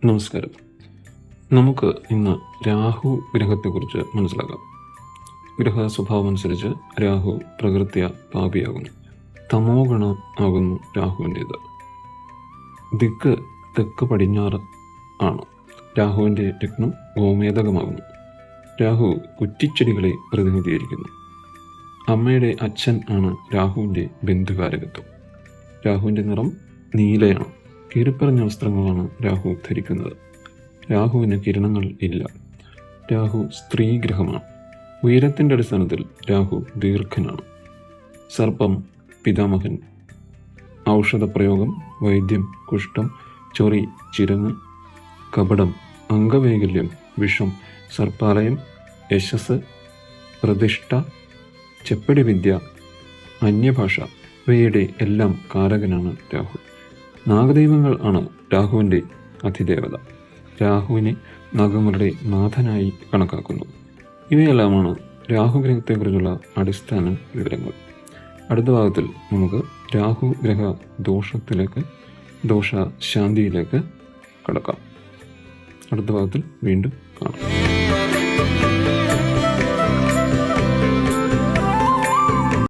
നമസ്കാരം. നമുക്ക് ഇന്ന് രാഹു ഗ്രഹത്തെക്കുറിച്ച് മനസ്സിലാക്കാം. ഗ്രഹ സ്വഭാവം അനുസരിച്ച് രാഹു പ്രകൃത്യ പാപിയാകുന്നു. തമോ ഗുണം ആകുന്നു രാഹുവിൻ്റേത്. ദിക്ക് തെക്ക് പടിഞ്ഞാറ് ആണ്. രാഹുവിൻ്റെ രത്നം ഗോമേതകമാകുന്നു. രാഹു കുറ്റിച്ചെടികളെ പ്രതിനിധീകരിക്കുന്നു. അമ്മയുടെ അച്ഛൻ ആണ് രാഹുവിൻ്റെ ബന്ധുകാരകത്വം. രാഹുവിൻ്റെ നിറം നീലയാണ്. കീറിപ്പറഞ്ഞ വസ്ത്രങ്ങളാണ് രാഹു ധരിക്കുന്നത്. രാഹുവിന് കിരണങ്ങൾ ഇല്ല. രാഹു സ്ത്രീഗ്രഹമാണ്. ഉയരത്തിൻ്റെ അടിസ്ഥാനത്തിൽ രാഹു ദീർഘനാണ്. സർപ്പം പിതാമഹൻ. ഔഷധപ്രയോഗം, വൈദ്യം, കുഷ്ഠം, ചൊറി, ചിരങ്ങ്, കപടം, അംഗവൈകല്യം, വിഷം, സർപ്പാലയം, യശസ്, പ്രതിഷ്ഠ, ചെപ്പടി വിദ്യ, അന്യഭാഷ ഇവയുടെ എല്ലാം കാരകനാണ് രാഹു. നാഗദൈവങ്ങൾ ആണ് രാഹുവിൻ്റെ അതിദേവത. രാഹുവിനെ നാഗങ്ങളുടെ നാഥനായി കണക്കാക്കുന്നു. ഇവയെല്ലാമാണ് രാഹുഗ്രഹത്തെക്കുറിച്ചുള്ള അടിസ്ഥാന വിവരങ്ങൾ. അടുത്ത ഭാഗത്തിൽ നമുക്ക് രാഹുഗ്രഹ ദോഷശാന്തിയിലേക്ക് കടക്കാം. അടുത്ത ഭാഗത്തിൽ വീണ്ടും കാണാം.